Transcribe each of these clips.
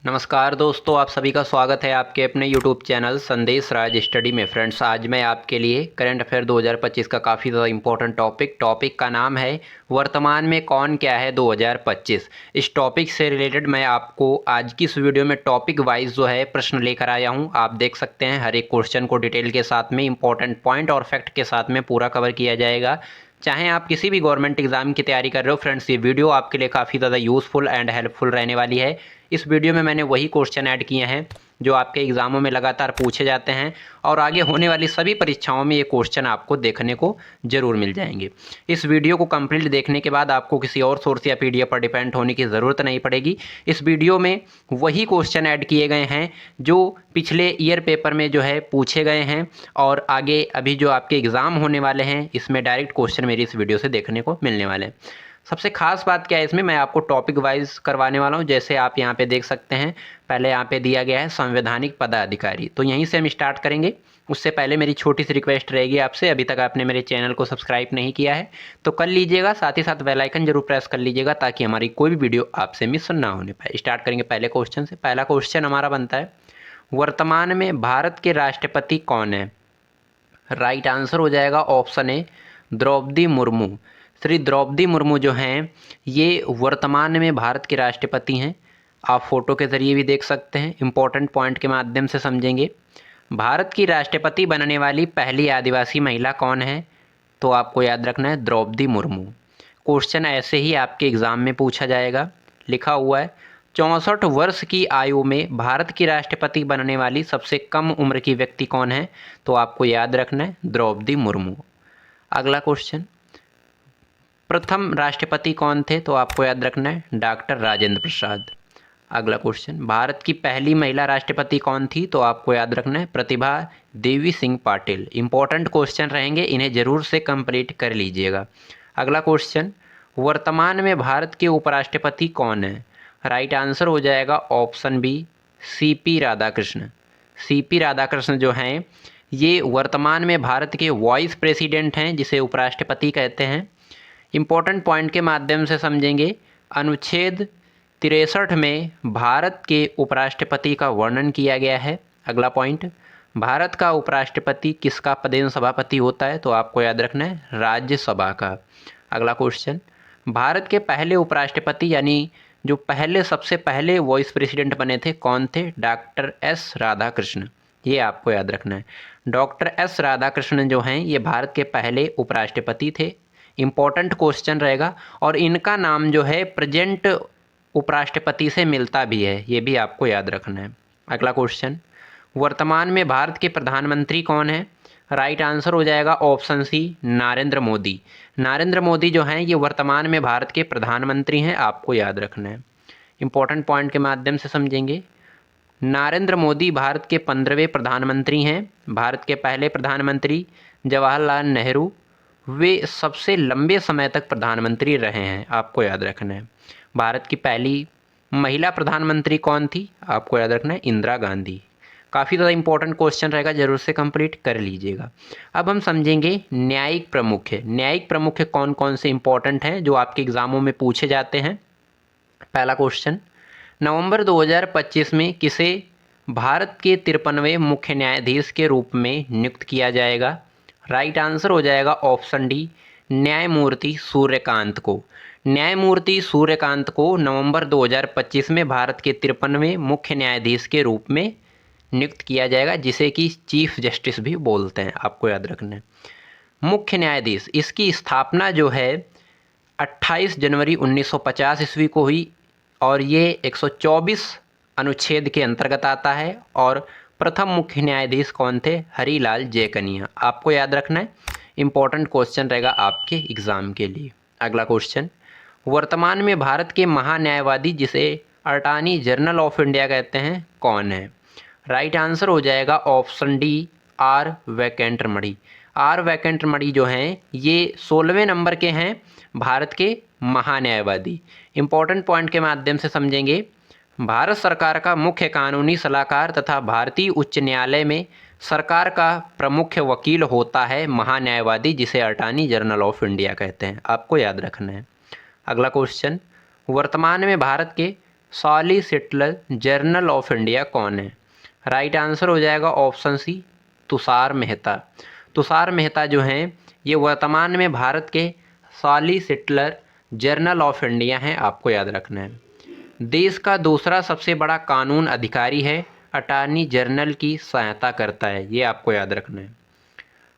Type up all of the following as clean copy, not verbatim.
नमस्कार दोस्तों, आप सभी का स्वागत है आपके अपने यूट्यूब चैनल संदेश राज स्टडी में। फ्रेंड्स, आज मैं आपके लिए करंट अफेयर 2025 का काफ़ी ज़्यादा इंपॉर्टेंट टॉपिक का नाम है वर्तमान में कौन क्या है 2025। इस टॉपिक से रिलेटेड मैं आपको आज की इस वीडियो में टॉपिक वाइज जो है प्रश्न लेकर आया हूं। आप देख सकते हैं हर एक क्वेश्चन को डिटेल के साथ में इंपॉर्टेंट पॉइंट और फैक्ट के साथ में पूरा कवर किया जाएगा। चाहे आप किसी भी गवर्नमेंट एग्जाम की तैयारी कर रहे हो फ्रेंड्स, ये वीडियो आपके लिए काफ़ी ज़्यादा यूज़फुल एंड हेल्पफुल रहने वाली है। इस वीडियो में मैंने वही क्वेश्चन ऐड किए हैं जो आपके एग्ज़ामों में लगातार पूछे जाते हैं और आगे होने वाली सभी परीक्षाओं में ये क्वेश्चन आपको देखने को ज़रूर मिल जाएंगे। इस वीडियो को कंप्लीट देखने के बाद आपको किसी और सोर्स या पीडीएफ पर डिपेंड होने की ज़रूरत नहीं पड़ेगी। इस वीडियो में वही क्वेश्चन ऐड किए गए हैं जो पिछले ईयर पेपर में जो है पूछे गए हैं और आगे अभी जो आपके एग्ज़ाम होने वाले हैं इसमें डायरेक्ट क्वेश्चन मेरी इस वीडियो से देखने को मिलने वाले हैं। सबसे खास बात क्या है इसमें, मैं आपको टॉपिक वाइज करवाने वाला हूं। जैसे आप यहां पे देख सकते हैं, पहले यहां पे दिया गया है संवैधानिक पदाधिकारी, तो यहीं से हम स्टार्ट करेंगे। उससे पहले मेरी छोटी सी रिक्वेस्ट रहेगी आपसे, अभी तक आपने मेरे चैनल को सब्सक्राइब नहीं किया है तो कर लीजिएगा, साथ ही साथ बेल आइकन जरूर प्रेस कर लीजिएगा ताकि हमारी कोई भी वीडियो आपसे मिस ना होने पाए। स्टार्ट करेंगे पहले क्वेश्चन से। पहला क्वेश्चन हमारा बनता है, वर्तमान में भारत के राष्ट्रपति कौन है? राइट आंसर हो जाएगा ऑप्शन ए, द्रौपदी मुर्मू। श्री द्रौपदी मुर्मू जो हैं ये वर्तमान में भारत के राष्ट्रपति हैं। आप फोटो के ज़रिए भी देख सकते हैं, इंपॉर्टेंट पॉइंट के माध्यम से समझेंगे। भारत की राष्ट्रपति बनने वाली पहली आदिवासी महिला कौन है? तो आपको याद रखना है द्रौपदी मुर्मू। क्वेश्चन ऐसे ही आपके एग्ज़ाम में पूछा जाएगा। लिखा हुआ है 64 वर्ष की आयु में भारत की राष्ट्रपति बनने वाली सबसे कम उम्र की व्यक्ति कौन है? तो आपको याद रखना है द्रौपदी मुर्मू। अगला क्वेश्चन, प्रथम राष्ट्रपति कौन थे? तो आपको याद रखना है डॉक्टर राजेंद्र प्रसाद। अगला क्वेश्चन, भारत की पहली महिला राष्ट्रपति कौन थी? तो आपको याद रखना है प्रतिभा देवी सिंह पाटिल। इंपॉर्टेंट क्वेश्चन रहेंगे, इन्हें जरूर से कंप्लीट कर लीजिएगा। अगला क्वेश्चन, वर्तमान में भारत के उपराष्ट्रपति कौन है? राइट आंसर हो जाएगा option B, CP Radhakrishna. CP Radhakrishna जो हैं ये वर्तमान में भारत के वाइस प्रेसिडेंट हैं, जिसे उपराष्ट्रपति कहते हैं। इम्पोर्टेंट पॉइंट के माध्यम से समझेंगे। अनुच्छेद 63 में भारत के उपराष्ट्रपति का वर्णन किया गया है। अगला पॉइंट, भारत का उपराष्ट्रपति किसका पदेन सभापति होता है? तो आपको याद रखना है राज्यसभा का। अगला क्वेश्चन, भारत के पहले उपराष्ट्रपति यानी जो पहले सबसे पहले वाइस प्रेसिडेंट बने थे कौन थे? Doctor S Radhakrishna. ये आपको याद रखना है। डॉक्टर एस राधाकृष्ण जो हैं ये भारत के पहले उपराष्ट्रपति थे। इम्पॉर्टेंट क्वेश्चन रहेगा और इनका नाम जो है प्रेजेंट उपराष्ट्रपति से मिलता भी है, ये भी आपको याद रखना है। अगला क्वेश्चन, वर्तमान में भारत के प्रधानमंत्री कौन है? राइट आंसर हो जाएगा ऑप्शन सी, नरेंद्र मोदी। नरेंद्र मोदी जो हैं ये वर्तमान में भारत के प्रधानमंत्री हैं, आपको याद रखना है। इम्पॉर्टेंट पॉइंट के माध्यम से समझेंगे। नरेंद्र मोदी भारत के 15वें प्रधानमंत्री हैं। भारत के पहले प्रधानमंत्री जवाहरलाल नेहरू, वे सबसे लंबे समय तक प्रधानमंत्री रहे हैं, आपको याद रखना है। भारत की पहली महिला प्रधानमंत्री कौन थी? आपको याद रखना है इंदिरा गांधी। काफ़ी ज़्यादा इंपॉर्टेंट क्वेश्चन रहेगा, जरूर से कंप्लीट कर लीजिएगा। अब हम समझेंगे न्यायिक प्रमुख है। न्यायिक प्रमुख कौन कौन से इंपॉर्टेंट हैं जो आपके एग्जामों में पूछे जाते हैं। पहला क्वेश्चन, नवंबर 2025 में किसे भारत के 53वें मुख्य न्यायाधीश के रूप में नियुक्त किया जाएगा? राइट आंसर हो जाएगा ऑप्शन डी, न्यायमूर्ति सूर्यकांत को। न्यायमूर्ति सूर्यकांत को नवंबर 2025 में भारत के 53वें मुख्य न्यायाधीश के रूप में नियुक्त किया जाएगा, जिसे कि चीफ जस्टिस भी बोलते हैं, आपको याद रखना है। मुख्य न्यायाधीश, इसकी स्थापना जो है 28 जनवरी 1950 ईस्वी को हुई और ये 124 अनुच्छेद के अंतर्गत आता है। और प्रथम मुख्य न्यायाधीश कौन थे? हरिलाल जयकनिया। आपको याद रखना है, इंपॉर्टेंट क्वेश्चन रहेगा आपके एग्जाम के लिए। अगला क्वेश्चन, वर्तमान में भारत के महान्यायवादी जिसे अटॉर्नी जनरल ऑफ इंडिया कहते हैं कौन है? राइट आंसर हो जाएगा option D, R Venkataramani. R Venkataramani जो हैं ये 16वें नंबर के हैं भारत के महान्यायवादी। इंपॉर्टेंट पॉइंट के माध्यम से समझेंगे। भारत सरकार का मुख्य कानूनी सलाहकार तथा भारतीय उच्च न्यायालय में सरकार का प्रमुख वकील होता है महान्यायवादी, जिसे अटॉर्नी जनरल ऑफ इंडिया कहते हैं, आपको याद रखना है। अगला क्वेश्चन, वर्तमान में भारत के सॉलिसिटर जनरल ऑफ इंडिया कौन है? राइट आंसर हो जाएगा ऑप्शन सी, तुषार मेहता। तुषार मेहता जो हैं ये वर्तमान में भारत के सॉलिसिटर जनरल ऑफ इंडिया हैं, आपको याद रखना है। देश का दूसरा सबसे बड़ा कानून अधिकारी है, अटॉर्नी जनरल की सहायता करता है, ये आपको याद रखना है।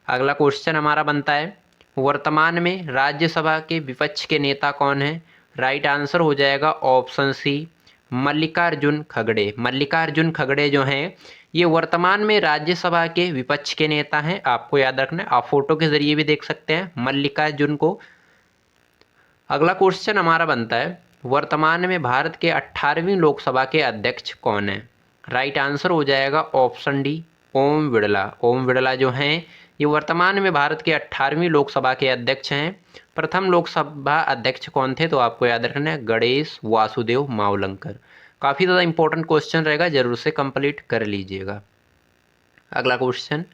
अगला क्वेश्चन हमारा बनता है, वर्तमान में राज्यसभा के विपक्ष के नेता कौन हैं? राइट आंसर हो जाएगा ऑप्शन सी, मल्लिकार्जुन खड़गे। मल्लिकार्जुन खड़गे जो हैं ये वर्तमान में राज्यसभा के विपक्ष के नेता हैं, आपको याद रखना है। आप फोटो के जरिए भी देख सकते हैं मल्लिकार्जुन को। अगला क्वेश्चन हमारा बनता है, वर्तमान में भारत के 18वीं लोकसभा के अध्यक्ष कौन हैं? राइट आंसर हो जाएगा ऑप्शन डी, ओम बिड़ला। ओम बिड़ला जो हैं ये वर्तमान में भारत के 18वीं लोकसभा के अध्यक्ष हैं। प्रथम लोकसभा अध्यक्ष कौन थे? तो आपको याद रखना है गणेश वासुदेव मावलंकर। काफ़ी ज़्यादा इंपॉर्टेंट क्वेश्चन रहेगा, जरूर से कंप्लीट कर लीजिएगा। अगला क्वेश्चन,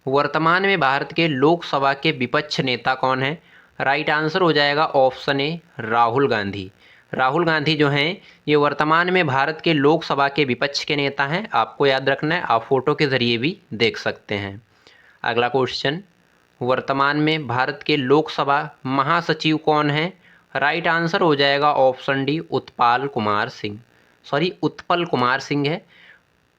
वर्तमान में भारत के लोकसभा के विपक्ष नेता कौन है? राइट आंसर हो जाएगा ऑप्शन ए, राहुल गांधी। राहुल गांधी जो हैं ये वर्तमान में भारत के लोकसभा के विपक्ष के नेता हैं, आपको याद रखना है। आप फोटो के जरिए भी देख सकते हैं। अगला क्वेश्चन, वर्तमान में भारत के लोकसभा महासचिव कौन है? राइट आंसर हो जाएगा ऑप्शन डी, उत्पल कुमार सिंह। उत्पल कुमार सिंह है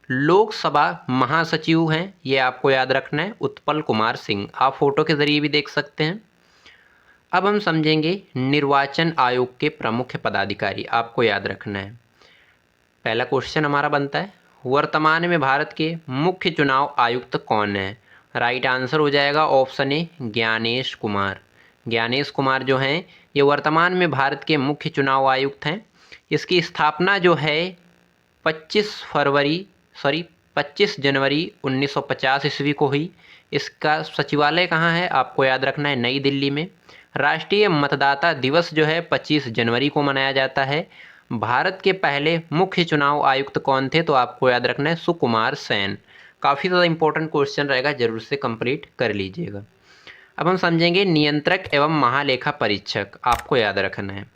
लोकसभा महासचिव हैं, ये आपको याद रखना है, उत्पल कुमार सिंह। आप फोटो के जरिए भी देख सकते हैं। अब हम समझेंगे निर्वाचन आयोग के प्रमुख पदाधिकारी, आपको याद रखना है। पहला क्वेश्चन हमारा बनता है, वर्तमान में भारत के मुख्य चुनाव आयुक्त कौन है? राइट आंसर हो जाएगा ऑप्शन ए, ज्ञानेश कुमार। ज्ञानेश कुमार जो हैं ये वर्तमान में भारत के मुख्य चुनाव आयुक्त हैं। इसकी स्थापना जो है 25 जनवरी 1950 ईस्वी को हुई। इसका सचिवालय कहाँ है? आपको याद रखना है, नई दिल्ली में। राष्ट्रीय मतदाता दिवस जो है 25 जनवरी को मनाया जाता है। भारत के पहले मुख्य चुनाव आयुक्त कौन थे? तो आपको याद रखना है सुकुमार सेन। काफ़ी ज़्यादा इंपॉर्टेंट क्वेश्चन रहेगा, जरूर से कंप्लीट कर लीजिएगा। अब हम समझेंगे नियंत्रक एवं महालेखा परीक्षक, आपको याद रखना है।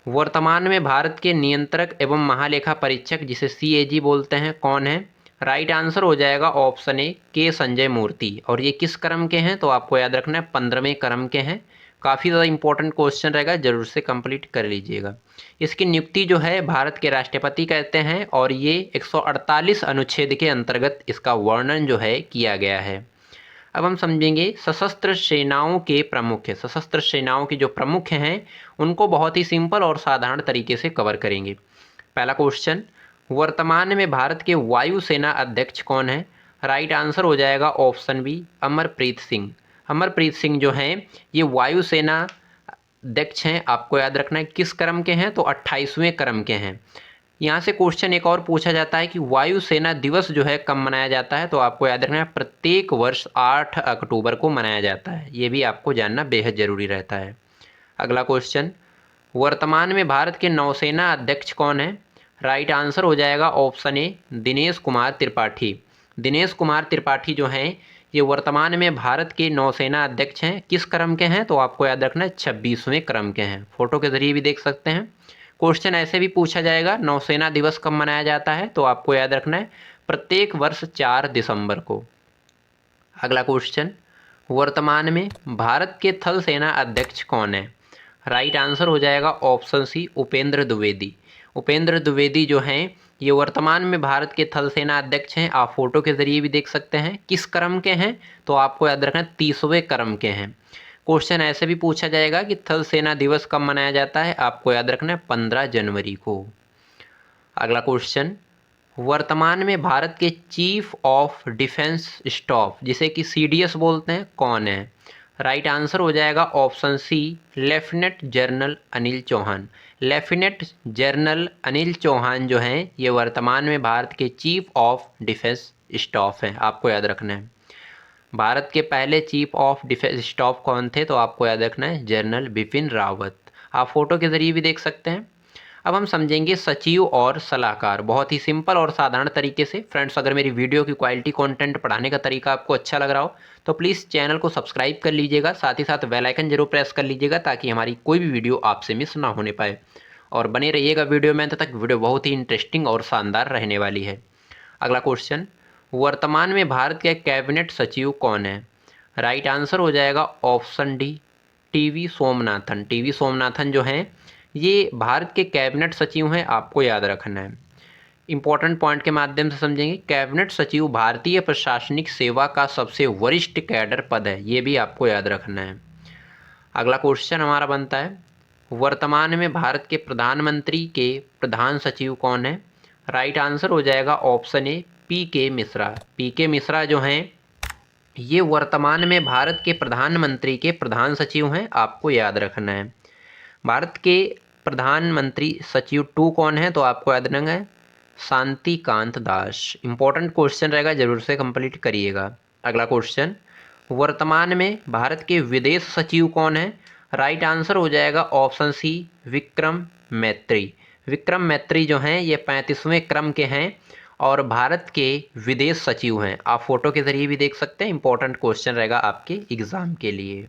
वर्तमान में भारत के नियंत्रक एवं महालेखा परीक्षक जिसे CAG बोलते हैं कौन है? राइट आंसर हो जाएगा ऑप्शन ए, के संजय मूर्ति। और ये किस क्रम के हैं? तो आपको याद रखना है 15वें क्रम के हैं। काफ़ी ज़्यादा इंपॉर्टेंट क्वेश्चन रहेगा, जरूर से कंप्लीट कर लीजिएगा। इसकी नियुक्ति जो है भारत के राष्ट्रपति करते हैं और ये 148 अनुच्छेद के अंतर्गत इसका वर्णन जो है किया गया है। अब हम समझेंगे सशस्त्र सेनाओं के प्रमुख। सशस्त्र सेनाओं के जो प्रमुख हैं उनको बहुत ही सिंपल और साधारण तरीके से कवर करेंगे। पहला क्वेश्चन, वर्तमान में भारत के वायुसेना अध्यक्ष कौन है? राइट आंसर हो जाएगा ऑप्शन बी, अमरप्रीत सिंह। अमरप्रीत सिंह जो हैं ये वायुसेना अध्यक्ष हैं, आपको याद रखना है। किस क्रम के हैं? तो 28वें क्रम के हैं। यहाँ से क्वेश्चन एक और पूछा जाता है कि वायुसेना दिवस जो है कब मनाया जाता है? तो आपको याद रखना है प्रत्येक वर्ष 8 अक्टूबर को मनाया जाता है। ये भी आपको जानना बेहद ज़रूरी रहता है। अगला क्वेश्चन, वर्तमान में भारत के नौसेना अध्यक्ष कौन है? राइट आंसर हो जाएगा ऑप्शन ए, दिनेश कुमार त्रिपाठी। दिनेश कुमार त्रिपाठी जो हैं ये वर्तमान में भारत के नौसेना अध्यक्ष हैं। किस क्रम के हैं? तो आपको याद रखना है 26वें क्रम के हैं। फोटो के जरिए भी देख सकते हैं। क्वेश्चन ऐसे भी पूछा जाएगा, नौसेना दिवस कब मनाया जाता है? तो आपको याद रखना है प्रत्येक वर्ष 4 दिसंबर को। अगला क्वेश्चन, वर्तमान में भारत के थल सेना अध्यक्ष कौन है? राइट आंसर हो जाएगा ऑप्शन सी, उपेंद्र द्विवेदी। उपेंद्र द्विवेदी जो हैं ये वर्तमान में भारत के थल सेना अध्यक्ष हैं। आप फोटो के जरिए भी देख सकते हैं। किस क्रम के हैं? तो आपको याद रखना है 30वें क्रम के हैं। क्वेश्चन ऐसे भी पूछा जाएगा कि थल सेना दिवस कब मनाया जाता है? आपको याद रखना है 15 जनवरी को। अगला क्वेश्चन, वर्तमान में भारत के चीफ ऑफ डिफेंस स्टाफ जिसे कि CDS बोलते हैं कौन है? राइट आंसर हो जाएगा option C, lieutenant general Anil Chauhan. Lieutenant general Anil Chauhan जो हैं ये वर्तमान में भारत के चीफ ऑफ डिफेंस स्टाफ हैं, आपको याद रखना है। भारत के पहले चीफ ऑफ डिफेंस स्टाफ कौन थे? तो आपको याद रखना है जनरल बिपिन रावत। आप फोटो के जरिए भी देख सकते हैं। अब हम समझेंगे सचिव और सलाहकार, बहुत ही सिंपल और साधारण तरीके से। फ्रेंड्स, अगर मेरी वीडियो की क्वालिटी कंटेंट पढ़ाने का तरीका आपको अच्छा लग रहा हो तो प्लीज़ चैनल को सब्सक्राइब कर लीजिएगा, साथ ही साथ बेल आइकन जरूर प्रेस कर लीजिएगा ताकि हमारी कोई भी वीडियो आपसे मिस ना होने पाए। और बने रहिएगा वीडियो में अंत तक। वीडियो बहुत ही इंटरेस्टिंग और शानदार रहने वाली है। अगला क्वेश्चन, वर्तमान में भारत के कैबिनेट सचिव कौन है? राइट आंसर हो जाएगा option D, TV Somanathan. TV Somanathan जो हैं ये भारत के कैबिनेट सचिव हैं, आपको याद रखना है। इंपॉर्टेंट पॉइंट के माध्यम से समझेंगे। कैबिनेट सचिव भारतीय प्रशासनिक सेवा का सबसे वरिष्ठ कैडर पद है, ये भी आपको याद रखना है। अगला क्वेश्चन हमारा बनता है, वर्तमान में भारत के प्रधानमंत्री के प्रधान सचिव कौन है? राइट आंसर हो जाएगा ऑप्शन ए, पी के मिश्रा। पी के मिश्रा जो हैं ये वर्तमान में भारत के प्रधानमंत्री के प्रधान सचिव हैं, आपको याद रखना है। भारत के प्रधानमंत्री सचिव 2 कौन है? तो आपको याद रखना है शांति कांत दास। इंपॉर्टेंट क्वेश्चन रहेगा, जरूर से कंप्लीट करिएगा। अगला क्वेश्चन, वर्तमान में भारत के विदेश सचिव कौन है? राइट आंसर हो जाएगा ऑप्शन सी, विक्रम मैत्री। विक्रम मैत्री जो हैं ये 35वें क्रम के हैं और भारत के विदेश सचिव हैं। आप फोटो के जरिए भी देख सकते हैं। इंपॉर्टेंट क्वेश्चन रहेगा आपके एग्जाम के लिए।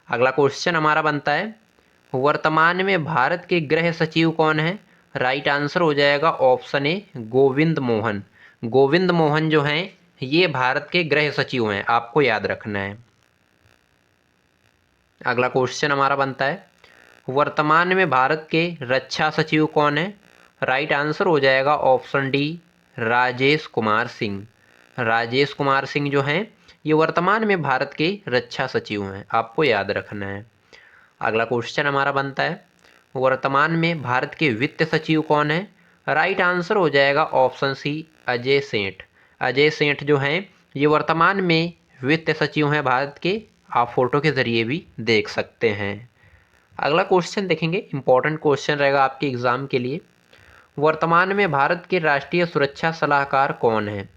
अगला क्वेश्चन हमारा बनता है, वर्तमान में भारत के गृह सचिव कौन है? राइट आंसर हो जाएगा ऑप्शन ए, गोविंद मोहन। गोविंद मोहन जो हैं ये भारत के गृह सचिव हैं, आपको याद रखना है। अगला क्वेश्चन हमारा बनता है, वर्तमान में भारत के रक्षा सचिव कौन है? राइट आंसर हो जाएगा ऑप्शन डी, राजेश कुमार सिंह। राजेश कुमार सिंह जो हैं ये वर्तमान में भारत के रक्षा सचिव हैं, आपको याद रखना है। अगला क्वेश्चन हमारा बनता है, वर्तमान में भारत के वित्त सचिव कौन है? राइट आंसर हो जाएगा ऑप्शन सी, अजय सेठ। अजय सेठ जो हैं ये वर्तमान में वित्त सचिव हैं भारत के, आप फोटो के जरिए भी देख सकते हैं। अगला क्वेश्चन देखेंगे, इंपॉर्टेंट क्वेश्चन रहेगा आपके एग्जाम के लिए। वर्तमान में भारत के राष्ट्रीय सुरक्षा सलाहकार कौन है?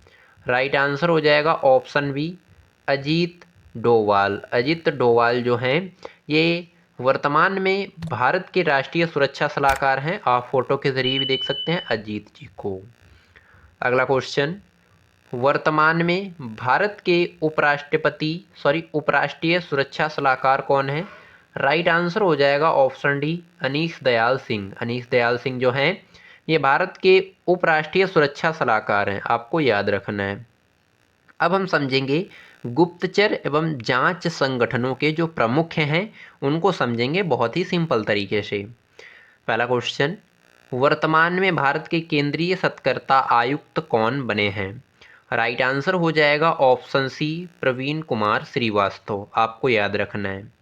राइट आंसर हो जाएगा ऑप्शन बी, अजीत डोवाल। अजीत डोवाल जो हैं ये वर्तमान में भारत के राष्ट्रीय सुरक्षा सलाहकार हैं, आप फोटो के जरिए भी देख सकते हैं अजीत जी को। अगला क्वेश्चन, वर्तमान में भारत के उपराष्ट्रीय सुरक्षा सलाहकार कौन है? राइट आंसर हो जाएगा ऑप्शन डी, अनीश दयाल सिंह। अनीश दयाल सिंह जो हैं ये भारत के उपराष्ट्रीय सुरक्षा सलाहकार हैं, आपको याद रखना है। अब हम समझेंगे गुप्तचर एवं जांच संगठनों के जो प्रमुख हैं उनको समझेंगे बहुत ही सिंपल तरीके से। पहला क्वेश्चन, वर्तमान में भारत के केंद्रीय सतर्कता आयुक्त कौन बने हैं? राइट आंसर हो जाएगा ऑप्शन सी, प्रवीण कुमार श्रीवास्तव। आपको याद रखना है,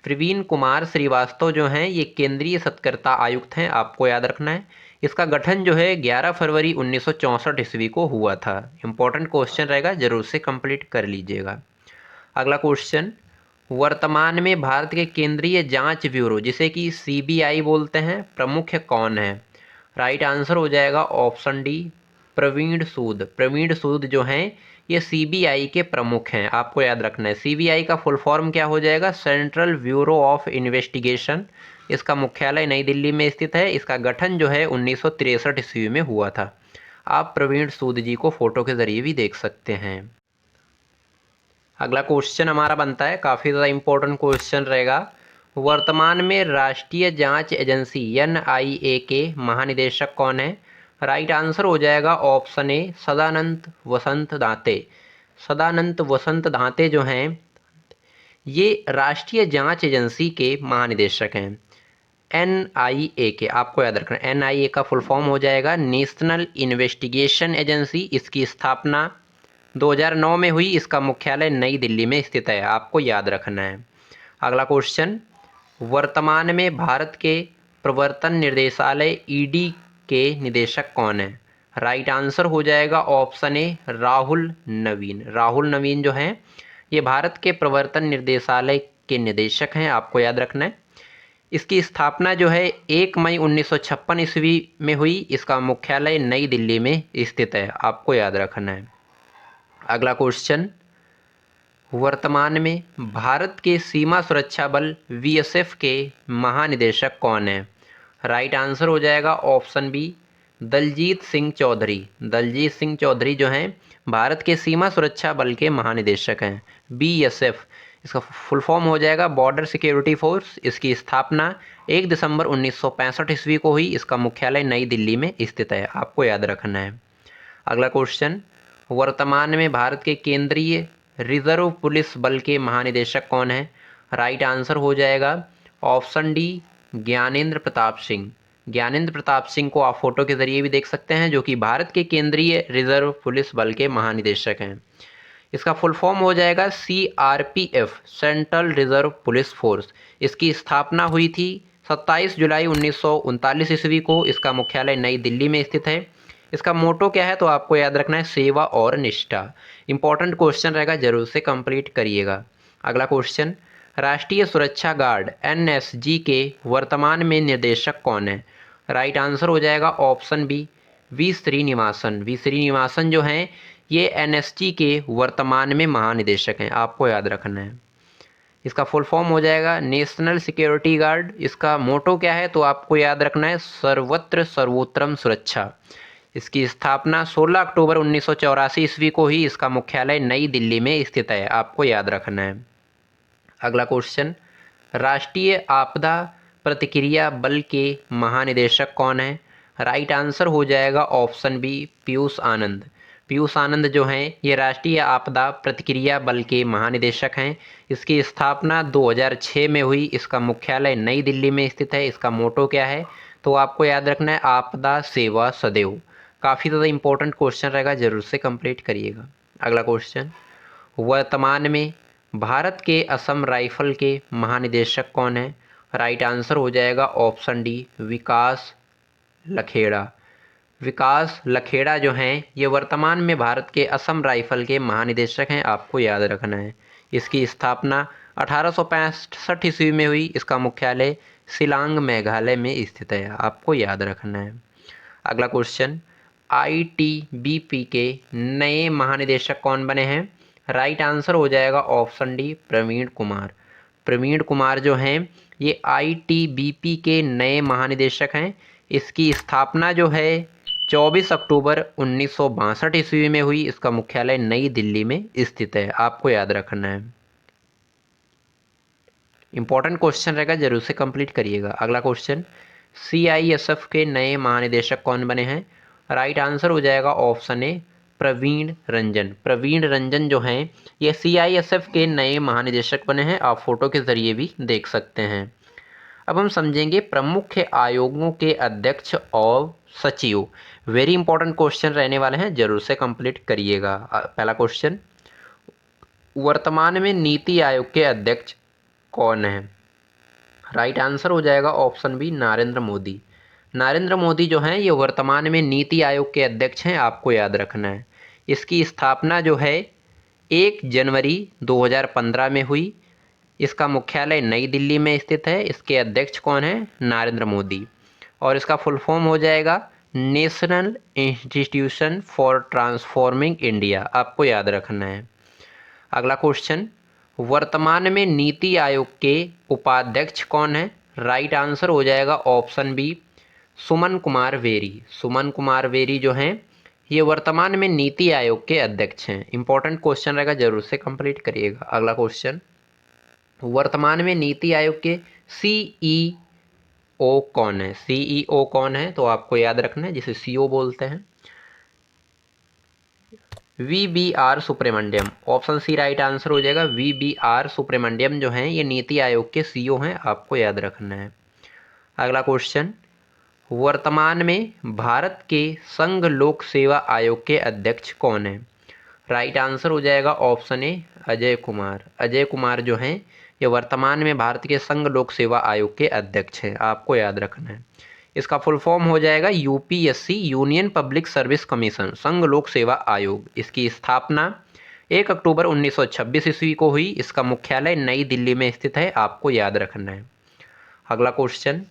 प्रवीण कुमार श्रीवास्तव जो हैं ये केंद्रीय सतर्कता आयुक्त हैं, आपको याद रखना है। इसका गठन जो है 11 फरवरी 1964 ईस्वी को हुआ था। इंपॉर्टेंट क्वेश्चन रहेगा, जरूर से कंप्लीट कर लीजिएगा। अगला क्वेश्चन, वर्तमान में भारत के केंद्रीय जांच ब्यूरो जिसे कि सीबीआई बोलते हैं प्रमुख कौन है? राइट आंसर हो जाएगा ऑप्शन डी, प्रवीण सूद। प्रवीण सूद जो हैं ये सीबीआई के प्रमुख हैं, आपको याद रखना है। सीबीआई का फुल फॉर्म क्या हो जाएगा? Central bureau of investigation. इसका मुख्यालय नई दिल्ली में स्थित है। इसका गठन जो है 1963 ईस्वी में हुआ था। आप प्रवीण सूद जी को फोटो के जरिए भी देख सकते हैं। अगला क्वेश्चन हमारा बनता है, काफ़ी ज़्यादा इंपॉर्टेंट क्वेश्चन रहेगा। वर्तमान में राष्ट्रीय जांच एजेंसी एनआईए के महानिदेशक कौन है? राइट आंसर हो जाएगा ऑप्शन ए, सदानंद वसंत दाते। सदानंद वसंत दाते जो हैं ये राष्ट्रीय जांच एजेंसी के महानिदेशक हैं एनआईए के, आपको याद रखना है। एनआईए का फुल फॉर्म हो जाएगा नेशनल इन्वेस्टिगेशन एजेंसी। इसकी स्थापना 2009 में हुई। इसका मुख्यालय नई दिल्ली में स्थित है, आपको याद रखना है। अगला क्वेश्चन, वर्तमान में भारत के प्रवर्तन निर्देशालय ईडी के निदेशक कौन है? राइट आंसर हो जाएगा ऑप्शन ए, राहुल नवीन। राहुल नवीन जो हैं ये भारत के प्रवर्तन निर्देशालय के निदेशक हैं, आपको याद रखना है। इसकी स्थापना जो है 1 मई 1956 ईस्वी में हुई। इसका मुख्यालय नई दिल्ली में स्थित है, आपको याद रखना है। अगला क्वेश्चन, वर्तमान में भारत के सीमा सुरक्षा बल बीएसएफ के महानिदेशक कौन है? राइट आंसर हो जाएगा ऑप्शन बी, दलजीत सिंह चौधरी। दलजीत सिंह चौधरी जो हैं भारत के सीमा सुरक्षा बल के महानिदेशक हैं बीएसएफ। इसका फुल फॉर्म हो जाएगा बॉर्डर सिक्योरिटी फोर्स। इसकी स्थापना 1 दिसंबर 1965 ईस्वी को हुई। इसका मुख्यालय नई दिल्ली में स्थित है, आपको याद रखना है। अगला क्वेश्चन, वर्तमान में भारत के केंद्रीय रिजर्व पुलिस बल के महानिदेशक कौन है? राइट आंसर हो जाएगा ऑप्शन डी, ज्ञानेंद्र प्रताप सिंह। ज्ञानेंद्र प्रताप सिंह को आप फोटो के जरिए भी देख सकते हैं, जो कि भारत के केंद्रीय रिजर्व पुलिस बल के महानिदेशक हैं। इसका फुल फॉर्म हो जाएगा CRPF, central reserve police force. इसकी स्थापना हुई थी 27 जुलाई 1939 ईस्वी को। इसका मुख्यालय नई दिल्ली में स्थित है। इसका मोटो क्या है तो आपको याद रखना है सेवा और निष्ठा। इंपॉर्टेंट क्वेश्चन रहेगा, जरूर से कंप्लीट करिएगा। अगला क्वेश्चन, राष्ट्रीय सुरक्षा गार्ड NSG के वर्तमान में निर्देशक कौन है? राइट आंसर हो जाएगा option B, V Srinivasan. V Srinivasan जो हैं ये NSG के वर्तमान में महानिदेशक हैं, आपको याद रखना है। इसका फुल फॉर्म हो जाएगा नेशनल सिक्योरिटी गार्ड। इसका मोटो क्या है तो आपको याद रखना है सर्वत्र सर्वोत्तम सुरक्षा। इसकी स्थापना 16 अक्टूबर 1984 ईस्वी को ही। इसका मुख्यालय नई दिल्ली में स्थित है, आपको याद रखना है। अगला क्वेश्चन, राष्ट्रीय आपदा प्रतिक्रिया बल के महानिदेशक कौन है? राइट आंसर हो जाएगा ऑप्शन बी, पीयूष आनंद। पीयूष आनंद जो हैं ये राष्ट्रीय आपदा प्रतिक्रिया बल के महानिदेशक हैं। इसकी स्थापना 2006 में हुई। इसका मुख्यालय नई दिल्ली में स्थित है। इसका मोटो क्या है तो आपको याद रखना है आपदा सेवा सदैव। काफ़ी ज़्यादा इंपॉर्टेंट क्वेश्चन रहेगा, जरूर से कंप्लीट करिएगा। अगला क्वेश्चन, वर्तमान में भारत के असम राइफल के महानिदेशक कौन है? राइट आंसर हो जाएगा ऑप्शन डी, विकास लखेड़ा। विकास लखेड़ा जो हैं ये वर्तमान में भारत के असम राइफल के महानिदेशक हैं, आपको याद रखना है। इसकी स्थापना 1865 ईस्वी में हुई। इसका मुख्यालय शिलांग मेघालय में स्थित है, आपको याद रखना है। अगला क्वेश्चन, ITBP के नए महानिदेशक कौन बने हैं? राइट आंसर हो जाएगा ऑप्शन डी, प्रवीण कुमार। प्रवीण कुमार जो हैं ये ITBP के नए महानिदेशक हैं। इसकी स्थापना जो है 24 अक्टूबर 1962 ईस्वी में हुई। इसका मुख्यालय नई दिल्ली में स्थित है, आपको याद रखना है। इंपॉर्टेंट क्वेश्चन रहेगा, जरूर से कंप्लीट करिएगा। अगला क्वेश्चन, CISF के नए महानिदेशक कौन बने हैं? राइट आंसर हो जाएगा ऑप्शन ए, प्रवीण रंजन। प्रवीण रंजन जो हैं ये CISF के नए महानिदेशक बने हैं, आप फोटो के जरिए भी देख सकते हैं। अब हम समझेंगे प्रमुख आयोगों के अध्यक्ष और सचिव। वेरी इंपॉर्टेंट क्वेश्चन रहने वाले हैं, जरूर से कंप्लीट करिएगा। पहला क्वेश्चन, वर्तमान में नीति आयोग के अध्यक्ष कौन है? राइट आंसर हो जाएगा ऑप्शन बी, नरेंद्र मोदी। नरेंद्र मोदी जो हैं ये वर्तमान में नीति आयोग के अध्यक्ष हैं, आपको याद रखना है। इसकी स्थापना जो है 1 जनवरी 2015 में हुई। इसका मुख्यालय नई दिल्ली में स्थित है। इसके अध्यक्ष कौन है? नरेंद्र मोदी। और इसका फुल फॉर्म हो जाएगा national institution for transforming India, आपको याद रखना है। अगला क्वेश्चन, वर्तमान में नीति आयोग के उपाध्यक्ष कौन है? राइट आंसर हो जाएगा option B, Suman Kumar very. Suman Kumar very जो हैं ये वर्तमान में नीति आयोग के अध्यक्ष हैं। इंपॉर्टेंट क्वेश्चन रहेगा, जरूर से कंप्लीट करिएगा। अगला क्वेश्चन, वर्तमान में नीति आयोग के CEO कौन है? CEO कौन है तो आपको याद रखना है, जिसे CO बोलते हैं। VBR Subrahmanyam. Option C right answer हो जाएगा। VBR सुब्रमण्यम जो हैं ये नीति आयोग के CEO हैं, आपको याद रखना है। अगला क्वेश्चन, वर्तमान में भारत के संघ लोक सेवा आयोग के अध्यक्ष कौन है? राइट आंसर हो जाएगा ऑप्शन ए, अजय कुमार। अजय कुमार जो हैं ये वर्तमान में भारत के संघ लोक सेवा आयोग के अध्यक्ष हैं, आपको याद रखना है। इसका फुल फॉर्म हो जाएगा UPSC, union public service commission, संघ लोक सेवा आयोग। इसकी स्थापना 1 अक्टूबर 1926 ईस्वी को हुई। इसका मुख्यालय नई दिल्ली में स्थित है, आपको याद रखना है। अगला क्वेश्चन,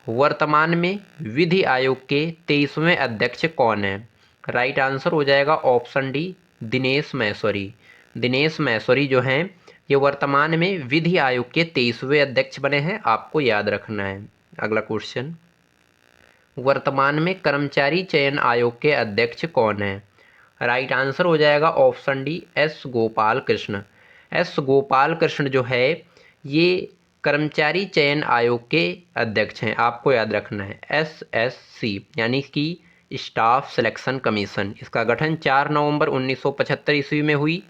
वर्तमान में विधि आयोग के 23वें अध्यक्ष कौन है? राइट आंसर हो जाएगा ऑप्शन डी, दिनेश महेश्वरी। दिनेश महेश्वरी जो हैं ये वर्तमान में विधि आयोग के 23वें अध्यक्ष बने हैं, आपको याद रखना है। अगला क्वेश्चन, वर्तमान में कर्मचारी चयन आयोग के अध्यक्ष कौन है? राइट आंसर हो जाएगा option D, S Gopal Krishna. S Gopal Krishna जो है ये कर्मचारी चयन आयोग के अध्यक्ष हैं, आपको याद रखना है। SSC यानी कि स्टाफ सिलेक्शन कमीशन, इसका गठन 4 नवंबर 1975 ईस्वी में हुई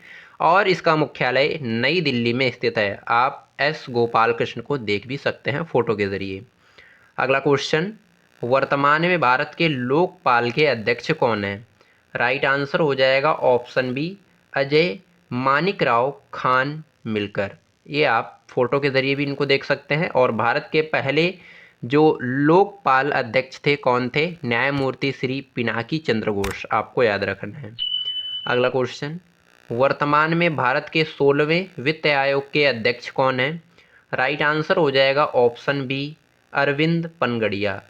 और इसका मुख्यालय नई दिल्ली में स्थित है। आप एस गोपाल कृष्ण को देख भी सकते हैं फोटो के जरिए। अगला क्वेश्चन, वर्तमान में भारत के लोकपाल के अध्यक्ष कौन हैं? राइट आंसर हो जाएगा ऑप्शन बी, अजय मानिकराव खान मिलकर। ये आप फोटो के जरिए भी इनको देख सकते हैं। और भारत के पहले जो लोकपाल अध्यक्ष थे कौन थे? न्यायमूर्ति श्री पिनाकी चंद्र घोष, आपको याद रखना है। अगला क्वेश्चन, वर्तमान में भारत के 16वें वित्त आयोग के अध्यक्ष कौन हैं? राइट आंसर हो जाएगा ऑप्शन बी, अरविंद पनगड़िया।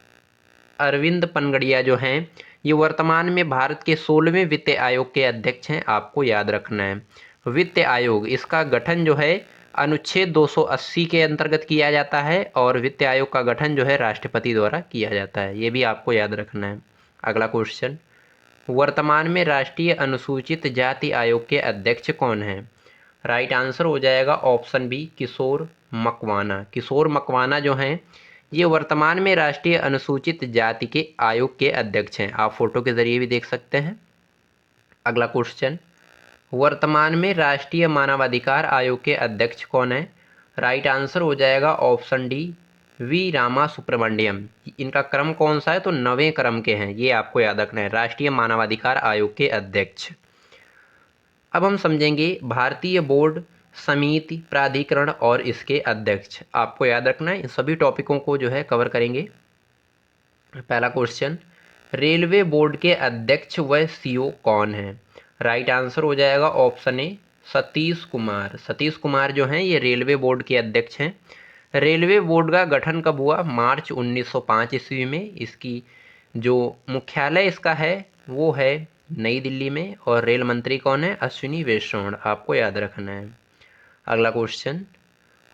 अरविंद पनगड़िया जो हैं ये वर्तमान में भारत के 16वें वित्त आयोग के अध्यक्ष हैं, आपको याद रखना है। वित्त आयोग, इसका गठन जो है अनुच्छेद 280 के अंतर्गत किया जाता है और वित्त आयोग का गठन जो है राष्ट्रपति द्वारा किया जाता है, ये भी आपको याद रखना है। अगला क्वेश्चन, वर्तमान में राष्ट्रीय अनुसूचित जाति आयोग के अध्यक्ष कौन हैं? राइट आंसर हो जाएगा ऑप्शन बी, किशोर मकवाना। किशोर मकवाना जो हैं ये वर्तमान में राष्ट्रीय अनुसूचित जाति के आयोग के अध्यक्ष हैं, आप फोटो के जरिए भी देख सकते हैं। अगला क्वेश्चन, वर्तमान में राष्ट्रीय मानवाधिकार आयोग के अध्यक्ष कौन है? राइट आंसर हो जाएगा option D, V Rama Subrahmanyam. इनका क्रम कौन सा है? तो 9वें क्रम के हैं, ये आपको याद रखना है, राष्ट्रीय मानवाधिकार आयोग के अध्यक्ष। अब हम समझेंगे भारतीय बोर्ड समिति प्राधिकरण और इसके अध्यक्ष, आपको याद रखना है। इन सभी टॉपिकों को जो है कवर करेंगे। पहला क्वेश्चन, रेलवे बोर्ड के अध्यक्ष व सीईओ कौन है? राइट आंसर हो जाएगा ऑप्शन ए, सतीश कुमार। सतीश कुमार जो हैं ये रेलवे बोर्ड के अध्यक्ष हैं। रेलवे बोर्ड का गठन कब हुआ? मार्च 1905 ईस्वी में। इसकी जो मुख्यालय इसका है वो है नई दिल्ली में। और रेल मंत्री कौन है? अश्विनी वैष्णव, आपको याद रखना है। अगला क्वेश्चन,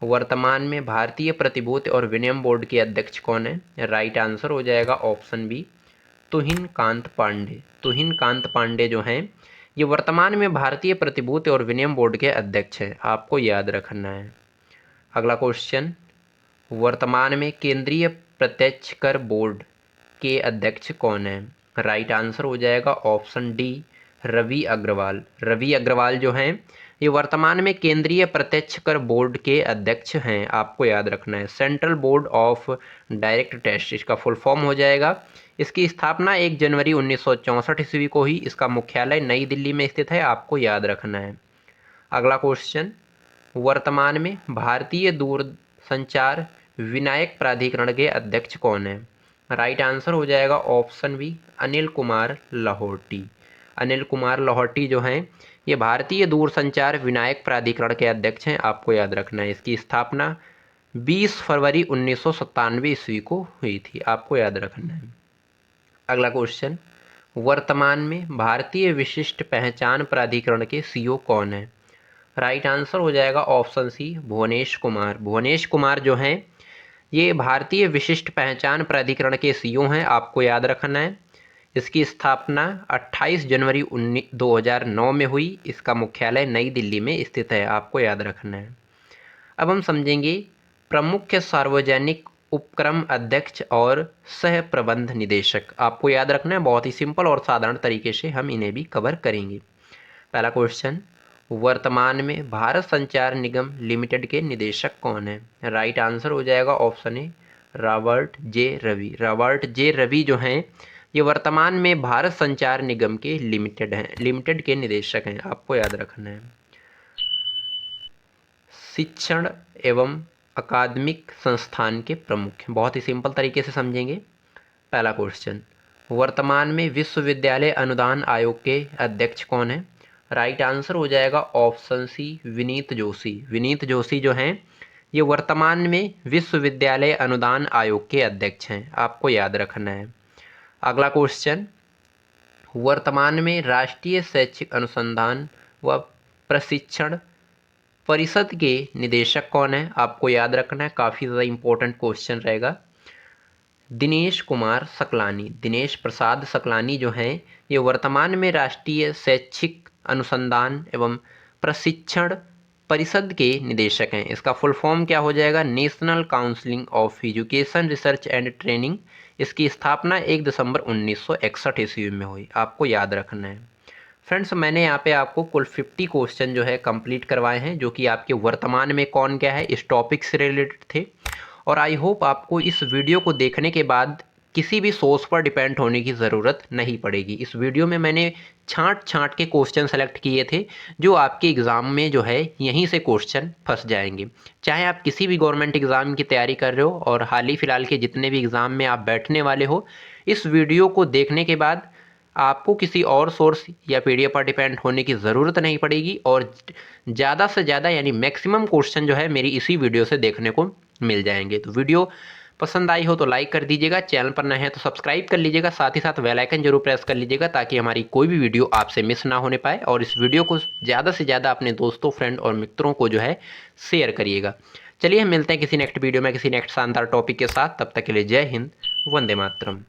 वर्तमान में भारतीय प्रतिभूति और विनिमय बोर्ड के अध्यक्ष कौन है? राइट आंसर हो जाएगा ऑप्शन बी, तुहिन कांत पांडे। तुहिन कांत पांडे जो हैं ये वर्तमान में भारतीय प्रतिभूति और विनिमय बोर्ड के अध्यक्ष हैं, आपको याद रखना है। अगला क्वेश्चन, वर्तमान में केंद्रीय प्रत्यक्ष कर बोर्ड के अध्यक्ष कौन है? राइट आंसर हो जाएगा ऑप्शन डी, रवि अग्रवाल। रवि अग्रवाल जो हैं ये वर्तमान में केंद्रीय प्रत्यक्ष कर बोर्ड के अध्यक्ष हैं, आपको याद रखना है। Central board of direct tax इसका फुल फॉर्म हो जाएगा। इसकी स्थापना 1 जनवरी 1964 ईस्वी को हुई। इसका मुख्यालय नई दिल्ली में स्थित है, आपको याद रखना है। अगला क्वेश्चन, वर्तमान में भारतीय दूरसंचार विनायक प्राधिकरण के अध्यक्ष कौन है? राइट आंसर हो जाएगा ऑप्शन बी, अनिल कुमार लाहौटी। अनिल कुमार लाहौटी जो हैं ये भारतीय दूरसंचार विनायक प्राधिकरण के अध्यक्ष हैं, आपको याद रखना है। इसकी स्थापना 20 फरवरी 1997 ईस्वी को हुई थी, आपको याद रखना है। अगला क्वेश्चन, वर्तमान में भारतीय विशिष्ट पहचान प्राधिकरण के सीईओ कौन है? राइट आंसर हो जाएगा ऑप्शन सी, भुवनेश कुमार। भुवनेश कुमार जो हैं ये भारतीय विशिष्ट पहचान प्राधिकरण के सीईओ हैं, आपको याद रखना है। इसकी स्थापना 28 जनवरी 2009 में हुई। इसका मुख्यालय नई दिल्ली में स्थित है, आपको याद रखना है। अब हम समझेंगे प्रमुख सार्वजनिक उपक्रम अध्यक्ष और सह प्रबंध निदेशक, आपको याद रखना है। बहुत ही सिंपल और साधारण तरीके से हम इन्हें भी कवर करेंगे। पहला क्वेश्चन, वर्तमान में भारत संचार निगम लिमिटेड के निदेशक कौन है? राइट आंसर हो जाएगा option A, Robert J Ravi. Robert J Ravi जो हैं ये वर्तमान में भारत संचार निगम के लिमिटेड के निदेशक हैं, आपको याद रखना है। शिक्षण एवं अकादमिक संस्थान के प्रमुख, बहुत ही सिंपल तरीके से समझेंगे। पहला क्वेश्चन, वर्तमान में विश्वविद्यालय अनुदान आयोग के अध्यक्ष कौन है? राइट आंसर हो जाएगा ऑप्शन सी, विनीत जोशी। विनीत जोशी जो हैं ये वर्तमान में विश्वविद्यालय अनुदान आयोग के अध्यक्ष हैं, आपको याद रखना है। अगला क्वेश्चन, वर्तमान में राष्ट्रीय शैक्षिक अनुसंधान व प्रशिक्षण परिषद के निदेशक कौन है? आपको याद रखना है, काफ़ी ज़्यादा इंपॉर्टेंट क्वेश्चन रहेगा। दिनेश कुमार सकलानी। दिनेश प्रसाद सकलानी जो हैं ये वर्तमान में राष्ट्रीय शैक्षिक अनुसंधान एवं प्रशिक्षण परिषद के निदेशक हैं। इसका फुल फॉर्म क्या हो जाएगा? National council of education research and training. इसकी स्थापना 1 दिसंबर 1961 ईस्वी में हुई। आपको याद रखना है फ्रेंड्स। मैंने यहाँ पे आपको कुल 50 क्वेश्चन जो है कंप्लीट करवाए हैं, जो कि आपके वर्तमान में कौन क्या है इस टॉपिक से रिलेटेड थे। और आई होप आपको इस वीडियो को देखने के बाद किसी भी सोर्स पर डिपेंड होने की ज़रूरत नहीं पड़ेगी। इस वीडियो में मैंने छांट के क्वेश्चन सेलेक्ट किए थे, जो आपके एग्ज़ाम में जो है यहीं से क्वेश्चन फंस जाएंगे। चाहे आप किसी भी गवर्नमेंट एग्ज़ाम की तैयारी कर रहे हो और हाल ही फ़िलहाल के जितने भी एग्ज़ाम में आप बैठने वाले हो, इस वीडियो को देखने के बाद आपको किसी और सोर्स या पीडीएफ पर डिपेंड होने की ज़रूरत नहीं पड़ेगी और ज़्यादा से ज़्यादा यानी मैक्सिमम क्वेश्चन जो है मेरी इसी वीडियो से देखने को मिल जाएंगे। तो वीडियो पसंद आई हो तो लाइक कर दीजिएगा, चैनल पर नए हैं तो सब्सक्राइब कर लीजिएगा, साथ ही साथ बेल आइकन जरूर प्रेस कर लीजिएगा ताकि हमारी कोई भी वीडियो आपसे मिस ना होने पाए। और इस वीडियो को ज़्यादा से ज़्यादा अपने दोस्तों, फ्रेंड और मित्रों को जो है शेयर करिएगा। चलिए हम मिलते हैं किसी नेक्स्ट वीडियो में किसी नेक्स्ट शानदार टॉपिक के साथ। तब तक के लिए जय हिंद, वंदे मातरम।